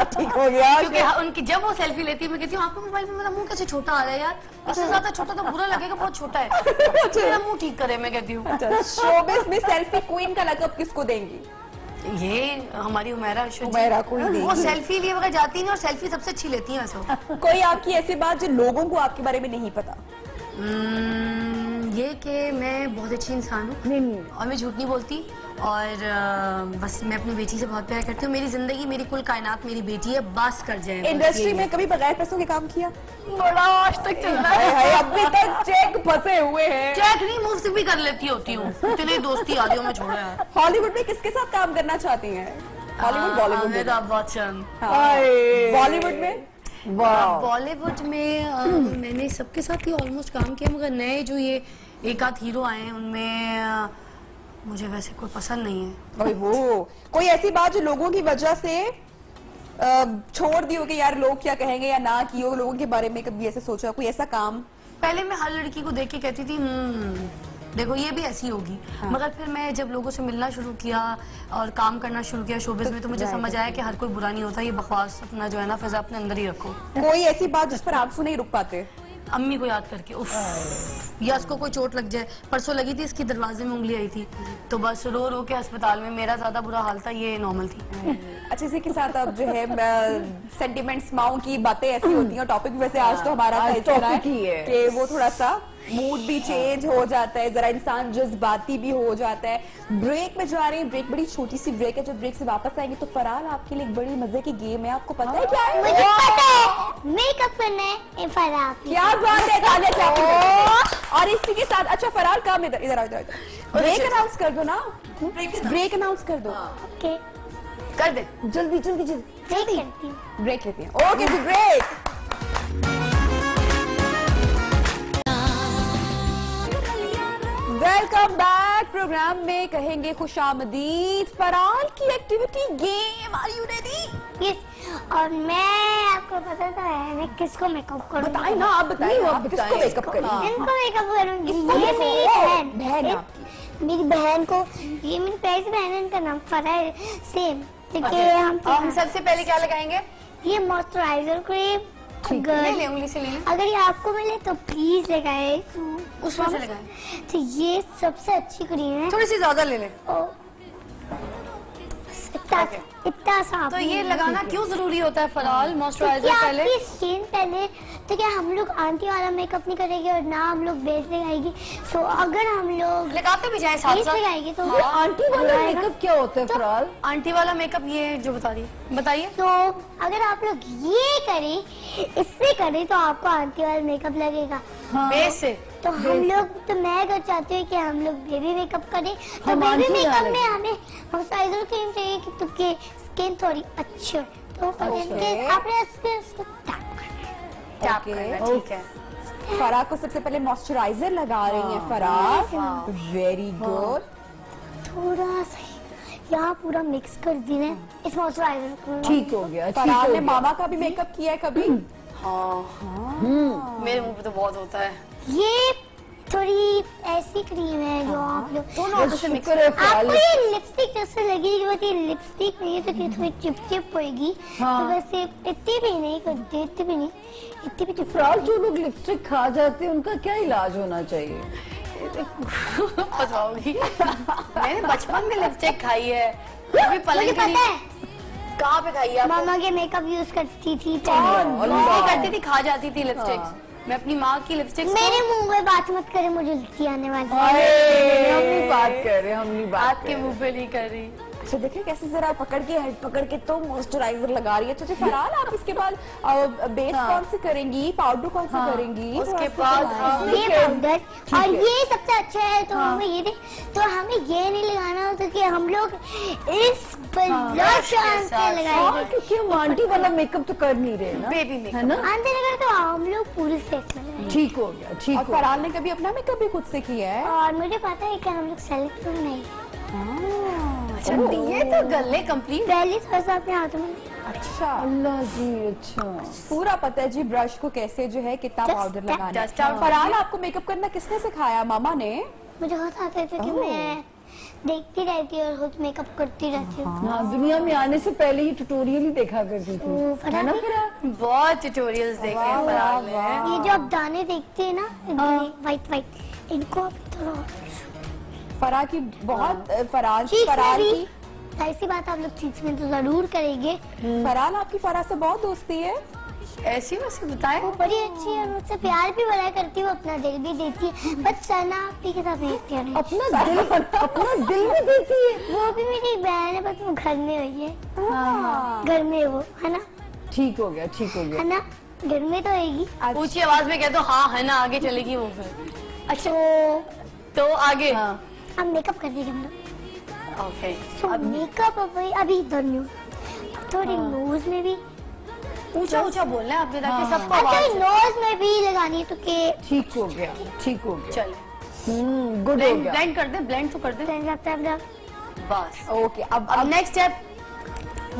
Speaker 1: ठीक हो गया।
Speaker 3: क्योंकि उनकी जब वो सेल्फी लेती है, मैं कहती हूँ आपको मोबाइल में मेरा मुंह कैसे छोटा आ रहा है यार, इससे ज्यादा छोटा तो बुरा लगेगा, बहुत छोटा है, मेरा मुंह ठीक करे, मैं कहती हूँ।
Speaker 1: शोबिज़ में सेल्फी क्वीन का लक़ब किसको देंगी?
Speaker 3: ये हमारी उमैरा
Speaker 1: को ही देंगी।
Speaker 3: वो सेल्फी लिए बगैर जाती नहीं, और सेल्फी सबसे अच्छी लेती है वैसे।
Speaker 1: कोई आपकी ऐसी बात जो लोगों को आपके बारे में नहीं पता?
Speaker 3: ये कि मैं बहुत अच्छी इंसान हूँ और मैं झूठ नहीं बोलती, और बस मैं अपनी बेटी से बहुत प्यार करती हूँ। मेरी जिंदगी, मेरी कुल कायनात मेरी बेटी है, बस कर जाए।
Speaker 1: इंडस्ट्री में कभी बगैर पैसों के काम किया?
Speaker 3: बड़ा आज तक चल रहा है।
Speaker 1: अभी तक चेक फंसे हुए हैं।
Speaker 3: चेक नहीं, मुफ्त भी कर लेती होती हूँ, इतनी दोस्ती आदियों में छोड़ा है।
Speaker 1: हॉलीवुड में किसके साथ काम करना चाहती हैं? हॉलीवुड, बॉलीवुड?
Speaker 3: अमिताभ बच्चन।
Speaker 1: बॉलीवुड में?
Speaker 3: बॉलीवुड में मैंने सबके साथ ही ऑलमोस्ट काम किया, मगर नए जो ये एक आध हीरो आए हैं उनमें मुझे वैसे कोई पसंद नहीं है।
Speaker 1: वो कोई ऐसी बात जो लोगों की वजह से छोड़ दी हो कि यार लोग क्या कहेंगे, या ना की हो लोगों के बारे में कभी ऐसे सोचा, कोई ऐसा काम?
Speaker 3: पहले मैं हर लड़की को देख के कहती थी देखो ये भी ऐसी होगी, मगर फिर मैं जब लोगों से मिलना शुरू किया और काम करना शुरू किया शोबिज़ में, तो मुझे समझ आया कि हर कोई बुरा नहीं होता, ये बकवास अपना जो है ना फिजा अपने अंदर ही रखो।
Speaker 1: कोई ऐसी बात जिस पर आंसू नहीं रुक पाते?
Speaker 3: अम्मी को याद करके, उफ, या उसको कोई चोट लग जाए। परसों लगी थी, इसकी दरवाजे में उंगली आई थी, तो बस रो रो के अस्पताल में, मेरा ज्यादा बुरा हाल था, ये नॉर्मल थी।
Speaker 1: अच्छा, इसी के साथ अब जो है सेंटिमेंट्स माओ की बातें ऐसी होती हैं, टॉपिक वैसे आज तो हमारा टॉपिक ही है कि वो थोड़ा सा मूड भी चेंज हो जाता है, जरा इंसान जज्बाती भी हो जाता है। ब्रेक में जा रहे हैं, ब्रेक बड़ी छोटी सी ब्रेक है, जब ब्रेक से वापस आएंगे तो फराल आपके लिए एक बड़ी मजे की गेम है, आपको पता है क्या है?
Speaker 4: मुझे पता है, मेकअप करना है फराल।
Speaker 1: क्या बात है, तालियां चाहती। और इसी के साथ, अच्छा फराल काम इधर इधर इधर ब्रेक अनाउंस कर दो ना, ब्रेक अनाउंस कर दो।
Speaker 4: ओके,
Speaker 3: कर दे,
Speaker 1: जल्दी जल्दी जल्दी
Speaker 4: ब्रेक
Speaker 1: लेते हैं। Okay ji, break. Welcome back. Program में कहेंगे खुशामदीद। फराल की activity game, are you ready?
Speaker 4: Please. और मैं आपको पता था मैं किसको मेकअप करूँगी?
Speaker 1: बताइए ना, आप बताइए, आप किसको मेकअप करेंगे?
Speaker 4: इनको मेकअप करूँगी। ये मेरी बहन है, मेरी बहन को, ये मेरी प्यारी बहन है, इनका नाम फरा है, सेम।
Speaker 3: हम सबसे पहले क्या लगाएंगे?
Speaker 4: ये मॉइस्चराइजर क्रीम।
Speaker 3: ले उंगली से ले।
Speaker 4: अगर ये आपको मिले तो प्लीज लगाए,
Speaker 3: उसमें से लगाए।
Speaker 4: तो ये सबसे अच्छी क्रीम है।
Speaker 3: थोड़ी सी ज्यादा ले ले।
Speaker 4: इतना सा।
Speaker 3: तो ये लगाना क्यों जरूरी होता है फराल, मॉइस्चराइजर पहले?
Speaker 4: आपकी स्किन पहले तो क्या हम लोग आंटी वाला मेकअप नहीं करेंगे और ना हम लोग बेस लगाएंगे। सो अगर हम लोग
Speaker 3: लगाते भी जाए साथ साथ
Speaker 4: लगाएंगे तो
Speaker 2: आंटी वाला मेकअप क्या होता है फराल?
Speaker 3: आंटी वाला मेकअप ये जो बता रही है, बताइए।
Speaker 4: तो अगर आप लोग ये करें, इससे करें तो आपको आंटी वाला मेकअप लगेगा
Speaker 3: बेस से।
Speaker 4: तो हम लोग, तो मैं अगर चाहती हूँ कि हम लोग बेबी मेकअप करें, तो बेबी मेकअप में हमें मॉइस्चराइजर क्रीम चाहिए कि तुमकी स्किन थोड़ी अच्छी हो। तो आपने इसको
Speaker 3: टैप करना, ठीक है।
Speaker 1: फराह को सबसे पहले मॉइस्चराइजर लगा रही है फराह। Very good.
Speaker 4: थोड़ा सा यहाँ पूरा मिक्स कर देना इस मॉइस्चराइजर को।
Speaker 2: ठीक हो गया।
Speaker 1: फराह ने मामा का भी मेकअप किया है कभी?
Speaker 3: मेरे मुंह पे तो बहुत होता है।
Speaker 4: ये थोड़ी ऐसी क्रीम है जो आप लोग
Speaker 3: दोनों से मिक्स
Speaker 4: आपको ये लिपस्टिक जैसे लगेगी, बट ये लिपस्टिक नहीं है, तो ये थोड़ी चिपचिप होएगी। तो वैसे इतनी भी नहीं करती, इतनी भी नहीं, इतनी भी।
Speaker 2: फराल जो लोग लिपस्टिक खा जाते हैं उनका क्या इलाज होना चाहिए?
Speaker 3: फंसाओगी। मैंने बचपन में लिपस्टिक खाई है, कभी पलंग
Speaker 4: पता है
Speaker 3: कहाँ पे खाई है?
Speaker 4: मामा के मेकअप यूज करती थी,
Speaker 3: करती थी, खा जाती थी लिपस्टिक। मैं अपनी माँ की लिपस्टिक
Speaker 4: मेरे मुंह में बात मत करे, मुझे उल्टी आने वाली है।
Speaker 2: हम नहीं बात कर रहे, हम नहीं बात
Speaker 3: आपके मुंह पे नहीं कर रही।
Speaker 1: अच्छा देखिए कैसे जरा पकड़ के हेड पकड़ के तो मॉइस्चराइजर लगा रही है। अच्छा फराल आप इसके बाद बेस कौन से करेंगी, पाउडर कौन सा करेंगी?
Speaker 3: उसके बाद
Speaker 4: ये पाउडर, और ये सबसे अच्छा है। तो हमें ये तो हमें ये नहीं लगाना होता कि हम लोग इस ब्लश से लगाएंगे,
Speaker 2: क्योंकि हम आंटी वाला मेकअप तो कर नहीं रहे ना,
Speaker 3: बेबी मेकअप
Speaker 2: है ना?
Speaker 4: आंटी लगा तो हम लोग पूरे फेस में।
Speaker 2: ठीक हो गया, ठीक।
Speaker 1: और फराल ने कभी अपना मेकअप भी खुद से किया है?
Speaker 4: और मुझे पता है कि हम लोग सेलेक्ट नहीं।
Speaker 3: अच्छा ये तो गले कंप्लीट।
Speaker 4: पहले थोड़ा सा अपने हाथों में।
Speaker 1: अच्छा
Speaker 2: अल्लाह जी, अच्छा
Speaker 1: पूरा पता है जी ब्रश को कैसे जो है कितना पाउडर लगाना है।
Speaker 3: dust out
Speaker 1: फराल आपको मेकअप करना किसने सिखाया? मामा ने?
Speaker 4: मुझे बहुत आता है कि मैं देखती रहती और खुद मेकअप करती रहती हूँ।
Speaker 2: हाँ, दुनिया में आने से पहले ही ट्यूटोरियल ही देखा करती थी, है ना?
Speaker 3: बहुत ट्यूटोरियल्स देखे हैं फराल ने।
Speaker 4: ये जो आप दाने देखते हैं ना, वाइट वाइट, इनको आप थोड़ा
Speaker 1: फराह की बहुत फराल
Speaker 4: चीज
Speaker 1: फराल
Speaker 4: में
Speaker 1: की
Speaker 4: भी ऐसी बात आप लोग चीज में तो जरूर करेंगे।
Speaker 1: फराल आपकी फराह से बहुत दोस्ती है।
Speaker 3: ऐसी वैसे बताए।
Speaker 4: वो बड़ी अच्छी है, मुझसे प्यार भी बड़ा करती है, वो अपना दिल भी देती है, बट सना आपकी के साथ देखती है।
Speaker 2: अपना दिल भी देती है।
Speaker 4: वो भी मेरी बहन है, बस वो घर में हुई है। घर में वो है ना,
Speaker 2: ठीक हो गया, ठीक हो गया,
Speaker 4: है ना, घर में तो आएगी।
Speaker 3: ऊंची आवाज में कह दो हाँ है ना, आगे चलेगी वो फिर। अच्छा तो आगे
Speaker 4: अब मेकअप कर देंगे हम लोग।
Speaker 3: ओके।
Speaker 4: सो मेकअप अभी इधर नहीं, थोड़ी नोज में भी
Speaker 3: ऊंचा ऊंचा बोलना है आपने ताकि सबको
Speaker 4: अच्छा
Speaker 3: आवाज
Speaker 4: नोज में भी लगानी है, तो के
Speaker 2: ठीक हो गया, ठीक हो गया।
Speaker 3: चले।
Speaker 2: गुड हो गया।
Speaker 3: ब्लेंड कर दे, ब्लेंड तो कर दे बस।
Speaker 1: ओके अब
Speaker 3: नेक्स्ट स्टेप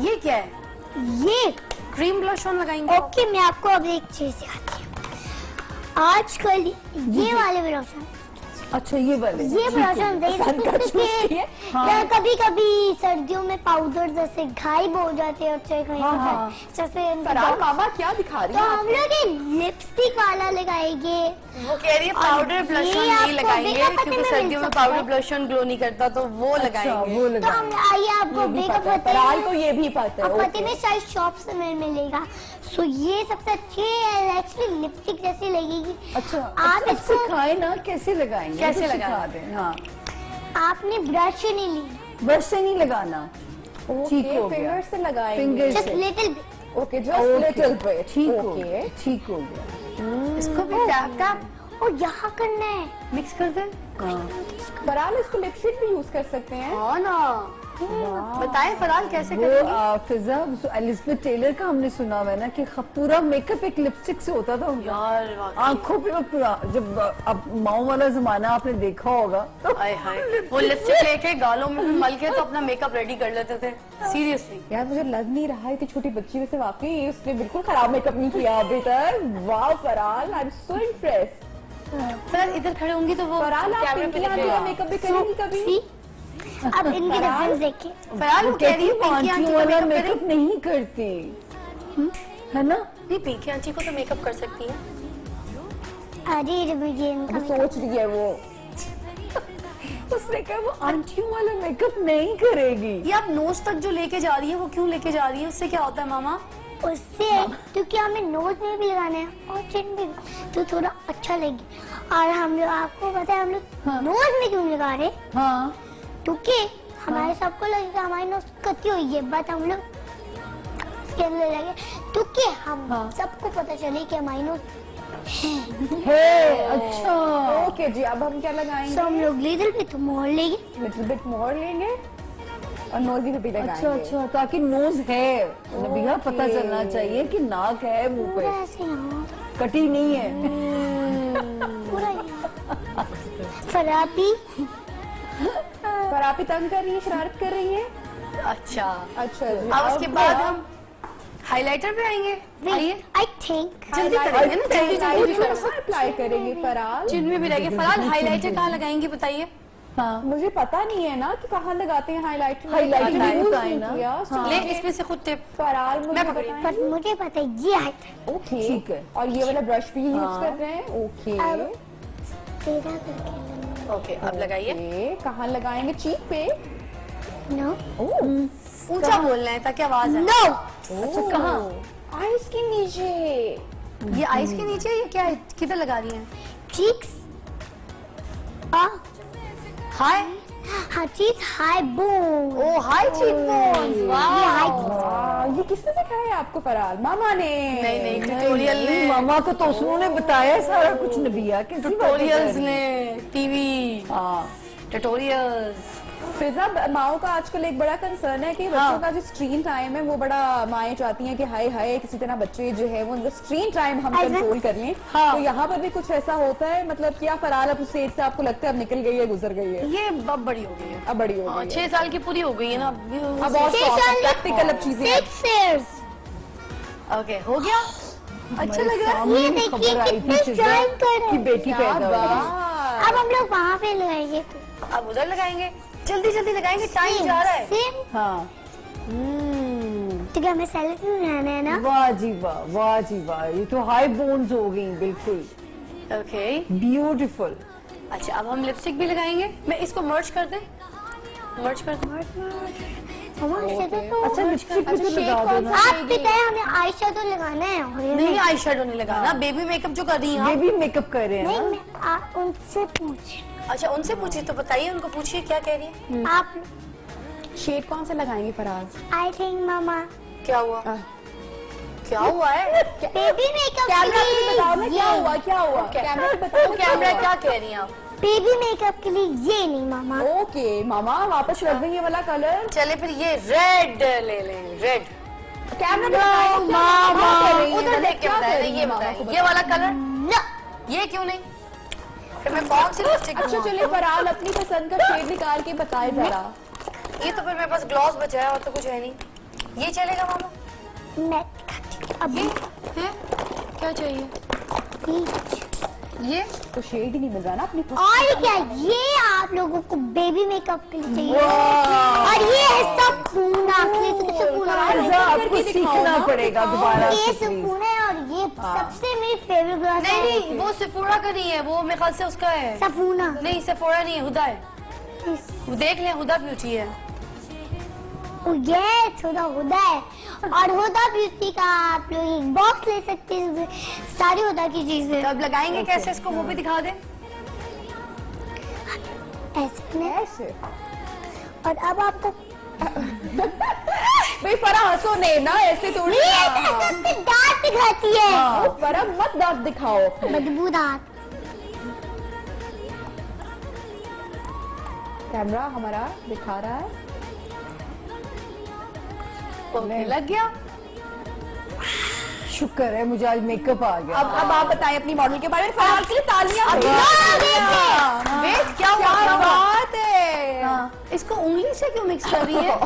Speaker 3: ये क्या है?
Speaker 4: ये
Speaker 3: क्रीम ब्लश ऑन लगाएंगे।
Speaker 4: ओके मैं आपको अब एक चीज सिखाती हूँ। आजकल ये वाले ब्लश,
Speaker 2: अच्छा ये वाले,
Speaker 4: ये ब्लश कभी कभी सर्दियों में पाउडर जैसे गायब हो जाते हैं, जैसे
Speaker 1: फराल मामा क्या दिखा रही
Speaker 4: तो
Speaker 1: है?
Speaker 4: हम लोग लिपस्टिक वाला लगाएंगे।
Speaker 3: वो कह रही है पाउडर ब्लश ऑन नहीं लगाएंगे क्योंकि सर्दियों में पाउडर ब्लश ऑन ग्लो नहीं करता, तो वो लगाएंगे।
Speaker 2: वो
Speaker 4: तो हम आइए आपको मेकअप
Speaker 1: फराल को ये भी पता है।
Speaker 4: पति में शायद शॉप से मिलेगा। सो ये सबसे अच्छी है, एक्चुअली लिपस्टिक जैसी लगेगी।
Speaker 2: अच्छा
Speaker 4: आप इसको
Speaker 2: सिखाए ना कैसे लगाएंगे,
Speaker 3: कैसे
Speaker 2: तो
Speaker 3: लगाना?
Speaker 2: सिखा दें। हाँ,
Speaker 4: आपने ब्रश नहीं ली,
Speaker 2: ब्रश से नहीं लगाना, ठीक हो गया,
Speaker 1: फिंगर से लगाएंगे।
Speaker 2: Finger
Speaker 4: just
Speaker 2: say.
Speaker 4: Little bit.
Speaker 1: Okay just little bit.
Speaker 2: ठीक हो गया, ठीक हो गया।
Speaker 3: इसको भी टैप टैप
Speaker 4: और यहाँ करना है,
Speaker 3: मिक्स कर दे।
Speaker 1: फराल इसको लिपस्टिक भी यूज कर सकते हैं।
Speaker 3: हाँ ना, बताएं फरहाल कैसे
Speaker 2: वो फिजा एलिजाबेथ टेलर का हमने सुना हुआ है ना कि पूरा मेकअप एक लिपस्टिक से होता था
Speaker 3: यार
Speaker 2: आंखों पे पूरा। जब अब माओ वाला जमाना आपने देखा होगा तो
Speaker 3: वो लिपस्टिक लेके गालों में मल के तो अपना मेकअप रेडी कर लेते थे। सीरियसली
Speaker 1: यार मुझे लग नहीं रहा है कि छोटी बच्ची वैसे वाकई उसने बिल्कुल खराब मेकअप नहीं किया अभी तक। वाह फरहाल, I am so impressed.
Speaker 3: Sir इधर खड़े होंगी तो वो
Speaker 1: फरहाल आप मेकअप भी करेंगी कभी?
Speaker 4: अब इनके डिफरेंस देखिए।
Speaker 3: फरहाल वो कह रही है पिंकी आंटी को
Speaker 2: वाला
Speaker 3: मेकअप
Speaker 2: मेकअप नहीं करती है ना?
Speaker 3: नहीं, पिंकी आंटी को तो मेकअप कर सकती है।
Speaker 4: अरे ये इनका
Speaker 1: सोच रही है वो।
Speaker 2: उसने कहा वो आंटियों वाला मेकअप नहीं करेगी।
Speaker 3: ये आप नोज तक जो लेके जा रही है वो क्यों लेके जा रही है? उससे क्या होता है मामा?
Speaker 4: उससे क्योंकि हमें नोज में भी लगाना है और चिन में भी, तो थोड़ा अच्छा लगे। और हम लोग आपको पता है हम लोग नोज में क्यों लगा रहे?
Speaker 2: हाँ
Speaker 4: क्योंकि हमारे सबको लगेगा हमारी नोज कटी हुई है, बट हम लोग इसके अंदर लगे क्योंकि हम सबको पता चले कि हमारी नोज
Speaker 2: है। अच्छा
Speaker 1: ओके जी, अब हम क्या लगाएंगे?
Speaker 4: तो हम लोग लिटिल बिट मोर लेंगे,
Speaker 1: लिटिल बिट मोर लेंगे और नोज भी लगाएंगे।
Speaker 2: अच्छा अच्छा, ताकि नोज है नबिया पता चलना चाहिए कि नाक है मुंह
Speaker 4: पूरा
Speaker 2: पे,
Speaker 4: ऐसे यहाँ
Speaker 2: कटी नहीं है।
Speaker 4: पूरा यहाँ। फराबी
Speaker 1: पर आप ही तंग कर रही है, शरारत कर रही है।
Speaker 3: अच्छा
Speaker 1: अच्छा जी,
Speaker 3: अब उसके बाद हम हाइलाइटर पे आएंगे। आइए
Speaker 4: आई थिंक
Speaker 3: जल्दी करेंगे ना, जल्दी जल्दी
Speaker 1: अप्लाई करेंगे फरहाल।
Speaker 3: चिन में भी लगे। फरहाल हाइलाइटर कहाँ लगाएंगी बताइए?
Speaker 2: हाँ
Speaker 1: मुझे पता नहीं है ना कि कहाँ लगाते हैं हाइलाइटर।
Speaker 2: हाइलाइटर
Speaker 3: ले इसमें से खुद टिप।
Speaker 1: फरहाल मुझे
Speaker 3: मैं
Speaker 1: बताएं।
Speaker 4: पर मुझे पता है ये है
Speaker 1: ओके
Speaker 2: ठीक है।
Speaker 1: और ये वाला ब्रश भी यूज कर रहे हैं। ओके
Speaker 4: तेरा करके
Speaker 3: ओके अब लगाइए।
Speaker 1: ओके, कहाँ लगाएंगे? चीक पे?
Speaker 4: नो
Speaker 3: ऊंचा बोलना है ताकि आवाज आए।
Speaker 4: नो
Speaker 1: अच्छा कहाँ? आइस के नीचे।
Speaker 3: ये आइस के नीचे ये क्या है? किधर लगा रही हैं?
Speaker 4: चीक्स
Speaker 3: हाय
Speaker 4: हाँ चीज हाई बोन।
Speaker 3: ओ हाई चीक बोन्स। वाह
Speaker 1: ये किसने सिखाया आपको फरहाल? मामा ने?
Speaker 3: नहीं नहीं ट्यूटोरियल ने,
Speaker 2: मामा को तो उन्होंने बताया सारा कुछ नबिया के
Speaker 3: ट्यूटोरियल्स ने, टीवी
Speaker 2: हाँ
Speaker 3: ट्यूटोरियल्स।
Speaker 1: फिजा माओ का आजकल एक बड़ा कंसर्न है कि बच्चों का जो स्क्रीन टाइम है वो बड़ा माएँ चाहती हैं कि हाय हाय किसी तरह बच्चे जो है वो उनका स्क्रीन टाइम हम कंट्रोल कर लें। तो यहाँ पर भी कुछ ऐसा होता है? मतलब क्या फरहाल अब उस स्टेज से आपको लगता है अब निकल गई है, गुजर गई है?
Speaker 3: ये अब बड़ी हो गई है,
Speaker 1: अब बड़ी हो गई है।
Speaker 3: 6 साल की पूरी हो गई है ना
Speaker 1: अब और प्रैक्टिकल अब चीजें।
Speaker 4: 6 years।
Speaker 3: ओके हो गया। अच्छा लग रहा है।
Speaker 4: ये देखिए कितने ड्राइंग कर रहे
Speaker 2: कि
Speaker 4: हैं।
Speaker 2: बेटी पैदा हुई।
Speaker 4: अब हम लोग वहाँ पे लगाएंगे
Speaker 3: अब उधर लगाएंगे, जल्दी जल्दी लगाएंगे, टाइम जा रहा है।
Speaker 4: सेम
Speaker 2: हाँ
Speaker 4: तो क्या हमें सेल्फी में रहना है ना?
Speaker 2: वाह जी वाह, वाह जी वाह, ये तो हाई बोन्स हो गई बिल्कुल
Speaker 3: ओके
Speaker 2: ब्यूटीफुल।
Speaker 3: अच्छा अब हम लिपस्टिक भी लगाएंगे। मैं इसको मर्ज कर दे, मर्ज कर दे।
Speaker 2: अच्छा लिपस्टिक भी तो लगा दो ना।
Speaker 4: आप बताए हमें आई शेडो लगाना है।
Speaker 3: नहीं आई शेडो नहीं लगाना, बेबी मेकअप जो कर रही हैं आप।
Speaker 2: बेबी मेकअप कर रहे हैं
Speaker 4: नहीं
Speaker 2: ना?
Speaker 4: मैं उनसे पूछ।
Speaker 3: अच्छा उनसे पूछिए तो बताइए, उनको पूछिए क्या कह रही है।
Speaker 4: आप
Speaker 1: शेड कौन से लगाएंगे फरहाल?
Speaker 4: आई थिंक मामा
Speaker 3: क्या हुआ? क्या हुआ है?
Speaker 4: बेबी मेकअप
Speaker 1: कैमरा पे बताओ ना क्या हुआ, क्या हुआ? कैमरा पे बताओ ना
Speaker 3: कैमरा क्या कह रही हैं आप?
Speaker 4: बेबी मेकअप के लिए ये नहीं मामा।
Speaker 1: ओके मामा वापस रख देंगे वाला कलर।
Speaker 3: चले फिर ये रेड ले लें, रेड।
Speaker 1: कैमरा पे बताओ
Speaker 3: मामा
Speaker 1: क्या
Speaker 3: उधर देख के बताए, ये बताए ये वाला कलर
Speaker 4: ना
Speaker 3: ये क्यों नहीं? फिर मैं कौन सी लिपस्टिक?
Speaker 1: अच्छा चलिए फरहाल अपनी पसंद का शेड निकाल के बताए जरा।
Speaker 3: ये तो फिर मेरे पास ग्लॉस बचा है और तो कुछ है नहीं। ये चलेगा मामा?
Speaker 4: मैं
Speaker 3: अब ये है क्या चाहिए? ये
Speaker 1: तो शेड ही नहीं मिल रहा ना अपनी पसंद।
Speaker 4: और क्या ये आप लोगों को बेबी मेकअप के लिए चाहिए और ये है सपूना
Speaker 2: आपको सीखना पड़ेगा दोबारा
Speaker 4: ये
Speaker 2: से please।
Speaker 4: सपूना है और ये सबसे मेरी फेवरेट ग्लास
Speaker 3: नहीं नहीं वो सेफोरा का नहीं है, वो मेरे ख्याल से उसका है।
Speaker 4: सपूना
Speaker 3: नहीं सेफोरा नहीं है, हुदा है। वो देख लें, हुदा ब्यूटी है।
Speaker 4: ये थोड़ा हुदा है और हुदा ब्यूटी का आप लोग एक बॉक्स ले सकते हैं, सारी हुदा की चीजें।
Speaker 3: तो अब लगाएंगे कैसे इसको, वो भी दिखा दे।
Speaker 4: ऐसे और अब आपको
Speaker 1: भाई फरहा हंसो नहीं ना, ऐसे थोड़ी
Speaker 4: दांत दिखाती है।
Speaker 1: फरहा मत दांत दिखाओ।
Speaker 4: बदबू दांत।
Speaker 1: कैमरा हमारा दिखा रहा है।
Speaker 3: ओके लग गया।
Speaker 2: शुक्र है मुझे आज मेकअप आ गया।
Speaker 1: अब आप बताएं अपनी मॉडल के बारे में। फराल के लिए तालियां।
Speaker 3: वेट क्या
Speaker 1: बात है,
Speaker 3: इसको उंगली से क्यों मिक्स कर रही है?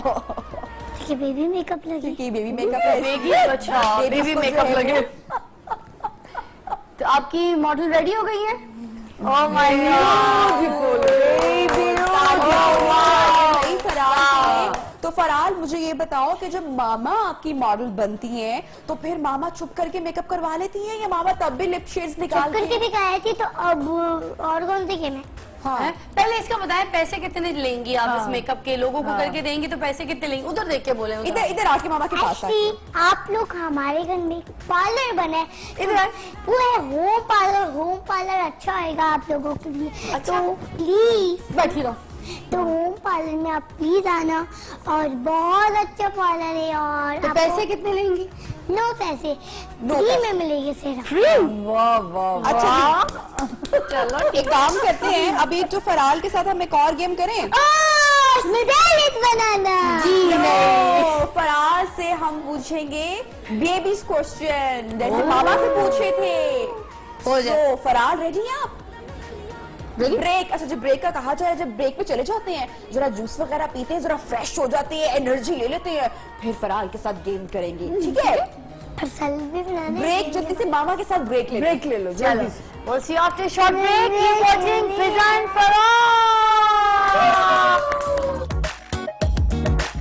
Speaker 4: कि बेबी मेकअप लगे,
Speaker 1: कि बेबी मेकअप है।
Speaker 3: अच्छा बेबी मेकअप लगे। तो आपकी मॉडल रेडी हो गई है? ओह माय गॉड,
Speaker 1: तो फराल मुझे ये बताओ कि जब मामा आपकी मॉडल बनती हैं तो फिर मामा चुप करके मेकअप करवा लेती हैं या मामा तब भी लिप शेड्स निकालती हैं?
Speaker 4: करके दिखाई थी। तो अब और कौन सी गेम है?
Speaker 1: हाँ।
Speaker 3: पहले इसका बताएं पैसे कितने लेंगी आप इस मेकअप के? लोगों को करके देंगी तो पैसे कितने लेंगी? उधर देख के बोले।
Speaker 1: इधर आके मामा के पास
Speaker 4: Actually, आप लोग हमारे घर में पार्लर बना है, इधर वो है होम पार्लर। होम पार्लर अच्छा आएगा आप लोगों के लिए।
Speaker 3: अच्छा।
Speaker 4: तो प्लीज
Speaker 3: बैठी रहो।
Speaker 4: तो होम पार्लर में आप प्लीज आना, और बहुत अच्छा पार्लर है। और
Speaker 3: तो पैसे कितने लेंगी?
Speaker 4: नो पैसे,
Speaker 1: No
Speaker 4: फ्री
Speaker 1: पैसे।
Speaker 4: में मिलेगी सिर्फ।
Speaker 2: वाह वाह
Speaker 1: अच्छा जी। चलो एक काम करते हैं, अभी जो फराल के साथ हम एक और गेम करें।
Speaker 4: बनाना
Speaker 1: तो फराल से हम पूछेंगे बेबीज क्वेश्चन, जैसे मामा से पूछे थे।
Speaker 3: हो जाए।
Speaker 1: तो फराल रेडी हैं आप? ब्रेक, अच्छा जब ब्रेक का कहा जाए, जब ब्रेक पे चले जाते हैं, जरा जूस वगैरह पीते हैं, जरा फ्रेश हो जाते हैं, एनर्जी ले लेते हैं, फिर फराल के साथ गेम करेंगे, ठीक है?
Speaker 4: भी बनाना।
Speaker 1: ब्रेक जल्दी से मामा के साथ ब्रेक ले।
Speaker 2: ब्रेक ले लो जल्दी से।
Speaker 3: We'll see you after a short break. Keep watching Fiza and Farah.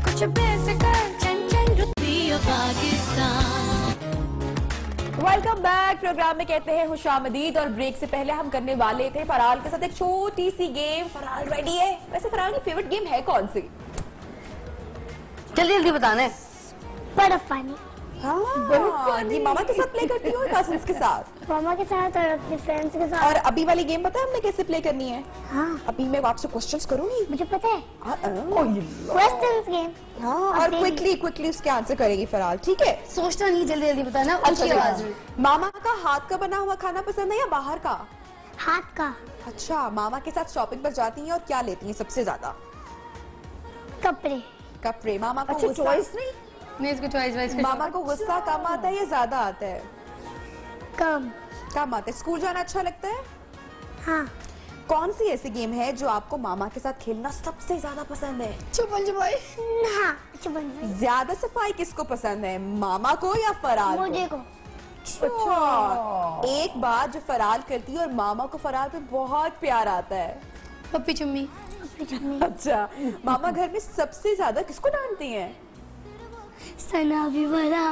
Speaker 3: कुछ बेफिक्र चंचल रुपये पाकिस्तान।
Speaker 1: Welcome back. प्रोग्राम में कहते हैं खुशामदीद, और ब्रेक से पहले हम करने वाले थे फराल के साथ एक छोटी सी गेम। फराल रेडी है? वैसे फराल की फेवरेट गेम है कौन सी?
Speaker 3: जल्दी जल्दी बताना है।
Speaker 4: बड़ा फनी।
Speaker 1: हाँ, ये मामा के साथ प्ले करती हो, कजिन्स के साथ?
Speaker 4: मामा के साथ और अपने फ्रेंड्स के साथ।
Speaker 1: और अभी वाली गेम पता है हमने कैसे प्ले करनी है?
Speaker 4: हाँ
Speaker 1: अभी मैं आपसे क्वेश्चंस करूंगी।
Speaker 4: मुझे पता है, क्वेश्चंस गेम।
Speaker 1: हाँ, और क्विकली उसके आंसर करेगी फराल, ठीक है?
Speaker 3: सोचना नहीं, जल्दी जल्दी बताना। अच्छी आवाज में।
Speaker 1: मामा का हाथ का बना हुआ खाना पसंद है या बाहर का?
Speaker 4: हाथ का।
Speaker 1: अच्छा, मामा के साथ शॉपिंग पर जाती हैं और क्या लेती हैं सबसे ज्यादा?
Speaker 4: कपड़े।
Speaker 1: कपड़े। मामा को
Speaker 2: अच्छा
Speaker 1: गुस्सा-
Speaker 2: चॉइस नहीं,
Speaker 3: इसको चॉइस
Speaker 1: मामा को गुस्सा कम आता है या ज्यादा आता है?
Speaker 4: कम।
Speaker 1: कम आता है। स्कूल जाना अच्छा लगता है?
Speaker 4: हाँ।
Speaker 1: कौन सी ऐसी गेम है जो आपको मामा के साथ खेलना सबसे ज्यादा पसंद है?
Speaker 3: छुपन छुपाई।
Speaker 4: हाँ चुपन।
Speaker 1: ज्यादा सफाई किसको पसंद है, मामा को या फराल को?
Speaker 4: मुझे को।
Speaker 1: अच्छा, एक बात जो फराल करती है और मामा को फराल पे बहुत प्यार आता है।
Speaker 3: पप्पी चुम्मी।
Speaker 1: अच्छा, मामा घर में सबसे ज्यादा किसको डांटती हैं?
Speaker 4: सना भी बड़ा।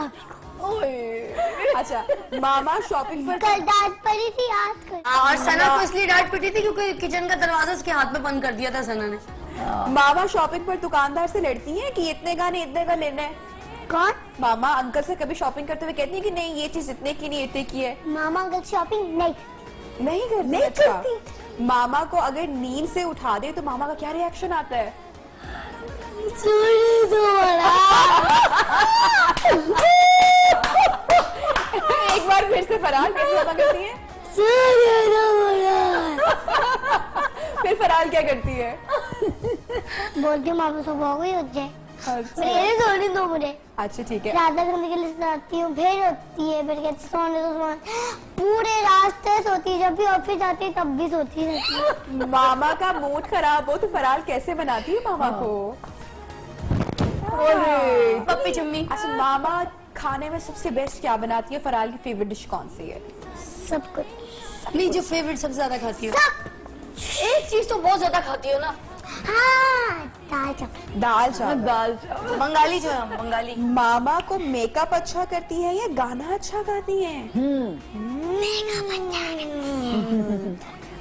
Speaker 1: अच्छा, मामा शॉपिंग पर
Speaker 4: कल डांट पड़ी थी याद कर।
Speaker 3: और सना को इसलिए डांट पिटी थी क्योंकि किचन का दरवाजा उसके हाथ में बंद कर दिया था सना ने।
Speaker 1: मामा शॉपिंग पर दुकानदार से लड़ती हैं कि इतने का लेना है?
Speaker 4: कौन?
Speaker 1: मामा अंकल से कभी शॉपिंग करते हुए कहती है कि नहीं ये चीज इतने की नहीं इतने की है?
Speaker 4: मामा अंकल शॉपिंग नहीं
Speaker 1: करती।
Speaker 4: नहीं
Speaker 1: अच्छा।
Speaker 4: करती।
Speaker 1: मामा को अगर नींद से उठा दे तो मामा का क्या रिएक्शन आता है?
Speaker 4: सोने दो
Speaker 1: एक बार फिर से फराल कैसे मामा करती है?
Speaker 4: सोने दो
Speaker 1: फिर फराल क्या करती है?
Speaker 4: बोलती हूँ मामा सुबह हो गई उठ जाए। मेरे सोने दो मुझे।
Speaker 1: अच्छा ठीक है।
Speaker 4: राधा करने के लिए सुनाती हूँ, फिर होती है, फिर कहती सोने दो सोने। पूरे रास्ते सोती है, जब भी ऑफिस जाती है तब भी सोती रहती है।
Speaker 1: मामा का मूड खराब हो तो फराल कैसे बनाती है मामा को?
Speaker 3: पप्पी चुम्मी।
Speaker 1: अच्छा, मामा खाने में सबसे बेस्ट क्या बनाती है? फराल की फेवरेट डिश कौन सी है?
Speaker 4: सब कुछ।
Speaker 3: नहीं, जो फेवरेट सबसे ज्यादा खाती हो। एक चीज तो बहुत ज्यादा खाती हो ना।
Speaker 4: हाँ, दाल चावल।
Speaker 1: दाल चावल।
Speaker 2: दाल चावल।
Speaker 3: बंगाली जो है, बंगाली।
Speaker 1: मामा को मेकअप अच्छा करती है या गाना अच्छा गाती है?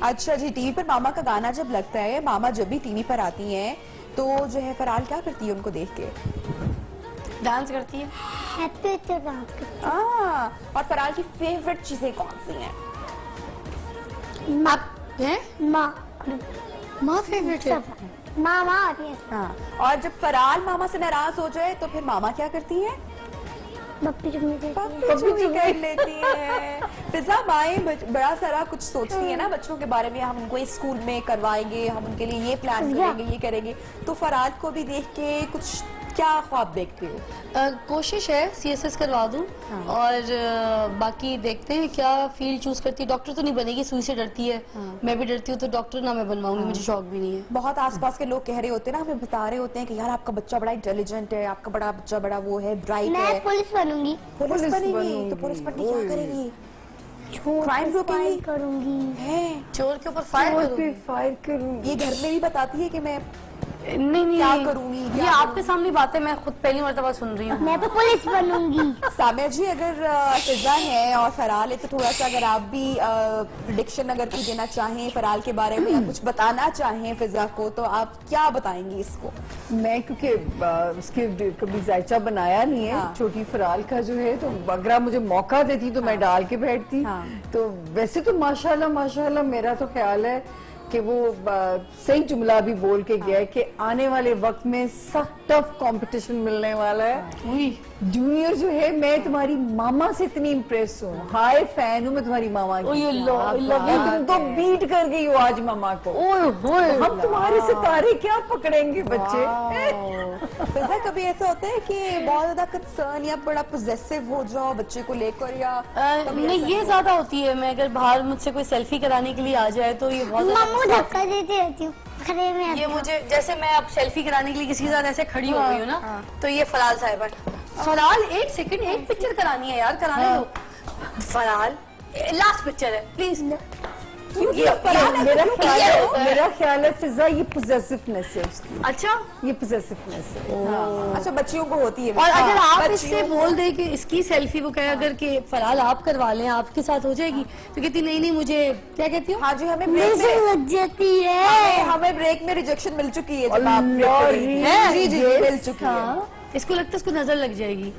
Speaker 1: अच्छा जी, टीवी पर मामा का गाना जब लगता है, मामा जब भी टीवी पर आती हैं तो जो है फराल क्या करती है उनको देख के?
Speaker 3: डांस करती है।
Speaker 4: हैप्पी तो डांस करती
Speaker 1: और फराल की फेवरेट चीजें कौन सी हैं?
Speaker 4: है। माँ
Speaker 3: हैं?
Speaker 4: माँ
Speaker 3: माँ फेवरेट है।
Speaker 4: मामा आती है।
Speaker 1: हाँ, और जब फराल मामा से नाराज हो जाए तो फिर मामा क्या करती है?
Speaker 4: पप्पी चुम्मी देती है।
Speaker 1: पप्पी चुम्मी कर लेती है। फिजा माएं बड़ा सारा कुछ सोचती है ना बच्चों के बारे में, हम उनको इस स्कूल में करवाएंगे, हम उनके लिए ये प्लान करेंगे, ये करेंगे, तो फराल को भी देख के कुछ क्या ख्वाब देखते हो?
Speaker 3: कोशिश है CSS करवा दूं। और बाकी देखते हैं क्या फील्ड चूज करती है। डॉक्टर तो नहीं बनेगी, सुई से डरती है। मैं भी डरती हूँ, तो डॉक्टर ना मैं बनवाऊंगी, मुझे शौक भी नहीं है।
Speaker 1: बहुत आसपास के लोग कह रहे होते हैं ना, हमें बता रहे होते हैं कि यार आपका बच्चा बड़ा इंटेलिजेंट है, आपका बड़ा बच्चा बड़ा वो है, ब्राइट है।
Speaker 4: मैं पुलिस बनूंगी।
Speaker 1: पुलिस बनेगी? तो पुलिस बनने क्या करेगी? क्राइम रोकेगी
Speaker 4: करूंगी।
Speaker 1: है
Speaker 3: चोर के ऊपर फायर
Speaker 2: करूंगी।
Speaker 1: ये घर में भी बताती है कि मैं
Speaker 3: नहीं
Speaker 1: क्या करूंगी।
Speaker 3: ये आपके सामने बातें मैं खुद पहली मर्तबा सुन रही हूँ।
Speaker 4: मैं तो पुलिस बनूंगी।
Speaker 1: सामिया जी, अगर फिजा है और फराल है, तो थोड़ा सा अगर आप भी प्रेडिक्शन अगर कोई देना चाहें फराल के बारे में या कुछ बताना चाहें फिजा को, तो आप क्या बताएंगी इसको?
Speaker 2: मैं क्योंकि उसके कभी जायचा बनाया नहीं है, छोटी फराल का जो है, तो अगर आप मुझे मौका देती तो मैं डाल के बैठती। तो वैसे तो माशाल्लाह मेरा तो ख्याल है कि वो सही जुमला भी बोल के गया है कि आने वाले वक्त में सख्त टफ कंपटीशन मिलने वाला है। जूनियर जो है, मैं तुम्हारी मामा से इतनी इम्प्रेस हूँ, हाय फैन हूँ मैं तुम्हारी मामा की। तुम तो बीट कर गई हो आज मामा को। हम तुम्हारे सितारे क्या पकड़ेंगे बच्चे।
Speaker 1: फिजा, कभी ऐसा होता है कि बहुत ज्यादा कंसर्न या बड़ा पोजेसिव हो जाओ बच्चे को लेकर, या
Speaker 3: नहीं ये ज्यादा होती है। मैं अगर बाहर मुझसे कोई सेल्फी कराने के लिए आ जाए तो ये बहुत
Speaker 4: धक्का देती रहती हूँ।
Speaker 3: ये मुझे, जैसे मैं अब सेल्फी कराने के लिए किसी के साथ ऐसे खड़ी हो गई हूँ ना, तो ये फराल साहिबा, फराल एक सेकंड, एक पिक्चर करानी है यार, कराने दो। फराल लास्ट पिक्चर है प्लीज।
Speaker 2: मेरा ख्याल है फिजा ये पोजेसिवनेस है उसकी।
Speaker 3: अच्छा,
Speaker 2: ये पोजेसिवनेस है।
Speaker 1: अच्छा, बच्चियों को होती है।
Speaker 3: और अगर आप इससे बोल दे कि इसकी सेल्फी वो कहे अगर कि फराल आप करवा लें, आपके साथ हो जाएगी, तो कहती नहीं मुझे क्या कहती हूँ।
Speaker 1: हाँ जी, हमें ब्रेक में
Speaker 4: लग जाती है।
Speaker 1: हमें ब्रेक में रिजेक्शन मिल चुकी है जब आप जी मिल चुकी है।
Speaker 3: इसको लगता है इसको नजर लग जाएगी।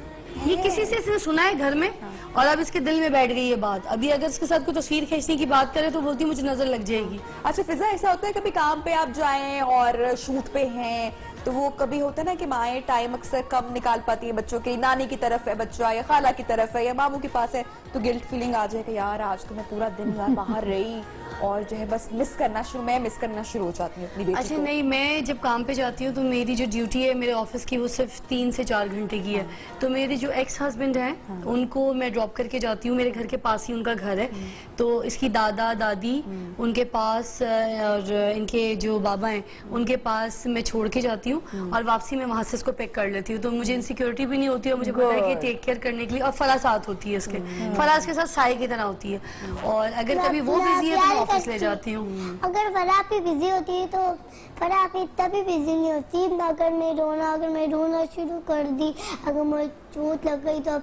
Speaker 3: ये किसी से इसने सुना है घर में, और अब इसके दिल में बैठ गई ये बात। अभी अगर इसके साथ कोई तस्वीर खींचने की बात करे तो बोलती मुझे नजर लग जाएगी।
Speaker 1: अच्छा फिजा, ऐसा होता है कभी काम पे आप जाएं और शूट पे हैं, तो वो कभी होता है ना कि माएँ टाइम अक्सर कम निकाल पाती है बच्चों के, नानी की तरफ है बच्चा या खाला की तरफ है या मामू के पास है, तो गिल्ट फीलिंग आ जाए कि यार आज तो मैं पूरा दिन यार बाहर रही और जो है बस मिस करना शुरू हो जाती हूँ अपनी बेटी को।
Speaker 3: अच्छा नहीं, मैं जब काम पे जाती हूँ तो मेरी जो ड्यूटी है मेरे ऑफिस की वो सिर्फ 3 से 4 घंटे की है। तो मेरे जो एक्स हस्बैंड हैं उनको मैं ड्रॉप करके जाती हूँ, मेरे घर के पास ही उनका घर है। तो इसकी दादा दादी उनके पास और इनके जो बाबा हैं उनके पास मैं छोड़ के जाती हूँ और वापसी में वहाँ से इसको पिक कर लेती हूँ। तो मुझे इनसिक्योरिटी भी नहीं होती और मुझे पता है कि टेक केयर करने के लिए, और फराज साथ होती है इसके, फराज के साथ साई की तरह होती है। और अगर कभी वो बिजी है तो ऑफिस ले जाती हूँ।
Speaker 4: अगर फराह भी बिजी होती है तो फराह भी इतना भी बिजी नहीं होती। अगर मैं रोना शुरू कर दी, अगर मुझे चोट लग गई तो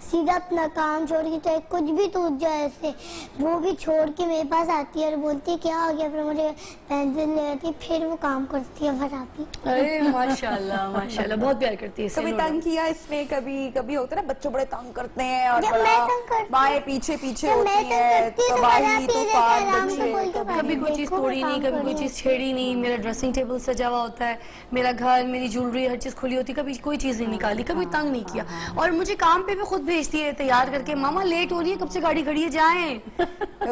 Speaker 4: सीधा अपना काम छोड़ के, चाहे कुछ भी टूट जाए ऐसे, वो भी छोड़ के मेरे पास आती है और बोलती है क्या आ गया, फिर मुझे पेंसिल ले आती है, फिर वो काम करती है फराह भी।
Speaker 3: अरे माशाल्लाह माशाल्लाह, बहुत प्यार करती है।
Speaker 1: कभी तंग किया इसने? कभी होता है ना बच्चों बड़े तंग करते हैं और माएँ पीछे होती है,
Speaker 3: कभी कोई चीज तोड़ी नहीं, कभी कोई चीज छेड़ी नहीं, मेरा ड्रेसिंग टेबल सजा हुआ होता है, मेरा घर, मेरी ज्वेलरी, हर चीज खुली होती है, कभी कोई चीज नहीं निकाली, कभी तंग नहीं किया। और मुझे काम पे भी खुद भेजती है तैयार करके, मामा लेट हो रही है, कब से गाड़ी खड़ी है, जाएं।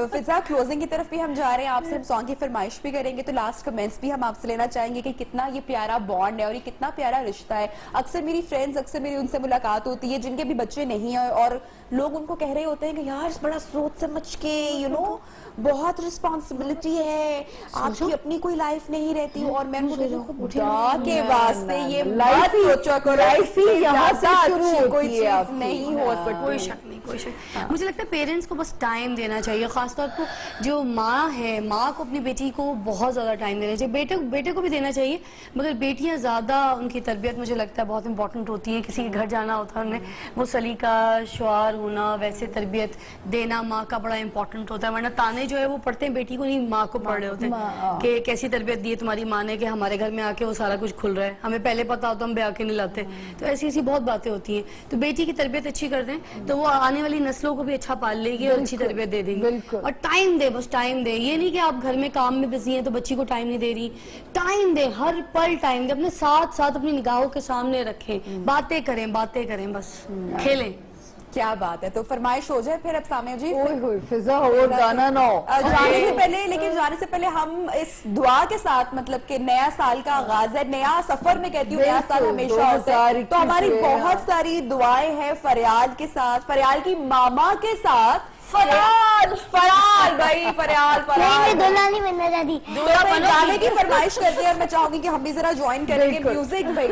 Speaker 1: फिजा, क्लोजिंग की तरफ भी हम जा रहे हैं, आपसे हम सॉन्ग की फरमाइश भी करेंगे, तो लास्ट कमेंट्स भी हम आपसे लेना चाहेंगे कि कितना ये प्यारा बॉन्ड है और ये कितना प्यारा रिश्ता है। अक्सर मेरी फ्रेंड्स, अक्सर मेरी उनसे मुलाकात होती है जिनके भी बच्चे नहीं है और लोग उनको कह रहे होते हैं कि यार बड़ा सोच समझ के बहुत रिस्पॉन्सिबिलिटी है, आपकी अपनी कोई लाइफ नहीं रहती। और मैं खुदा के वास्ते ये लाइफ सोचा करो, यहाँ से शुरू कोई चीज नहीं हो सकती।
Speaker 3: कोई शक नहीं, कोई शक। मुझे लगता है पेरेंट्स को बस टाइम देना चाहिए, खासतौर पर जो माँ है, माँ को अपनी बेटी को बहुत ज्यादा टाइम देना चाहिए। बेटे को भी देना चाहिए, मगर बेटियां ज्यादा, उनकी तरबियत मुझे लगता है बहुत इंपॉर्टेंट होती है। किसी के घर जाना होता है उन्हें, वो सलीका शुआर होना, वैसे तरबियत देना माँ का बड़ा इंपॉर्टेंट होता है। वरना ताने जो है वो पढ़ते हैं बेटी को नहीं, माँ को पढ़ रहे होते हैं कि कैसी तरबियत दी है तुम्हारी माँ ने कि हमारे घर में आके वो सारा कुछ खुल रहा है, हमें पहले पता होता हम ब्याह के नहीं लाते। तो ऐसी बहुत बातें होती हैं। तो बेटी की तरबियत अच्छी कर दें तो वो आने वाली नस्लों को भी अच्छा पाल लेगी और अच्छी तरबियत दे देगी। और टाइम दे, बस टाइम दे। ये नहीं कि आप घर में काम में बिजी हैं तो बच्ची को टाइम नहीं दे रही, टाइम दे, हर पल टाइम दे, अपने साथ अपनी निगाहों के सामने रखें, बातें करें, बस खेलें।
Speaker 1: क्या बात है, तो फरमाइश हो जाए फिर अब सामिया जी।
Speaker 2: फिजा और गाना ना
Speaker 1: जाने से पहले, लेकिन जाने से पहले हम इस दुआ के साथ, मतलब कि नया साल का आगाज है, नया सफर में कहती हूँ नया साल हमेशा होता है, तो हमारी बहुत सारी दुआएं हैं फरियाल के साथ, फरियाल की मामा के साथ। फराल फराल भाई फराल फराल
Speaker 4: दूल्हा नहीं बनना चाहती,
Speaker 1: गाने की फरमाइश करते हैं और मैं चाहूंगी कि हम भी जरा ज्वाइन करेंगे म्यूजिक भाई।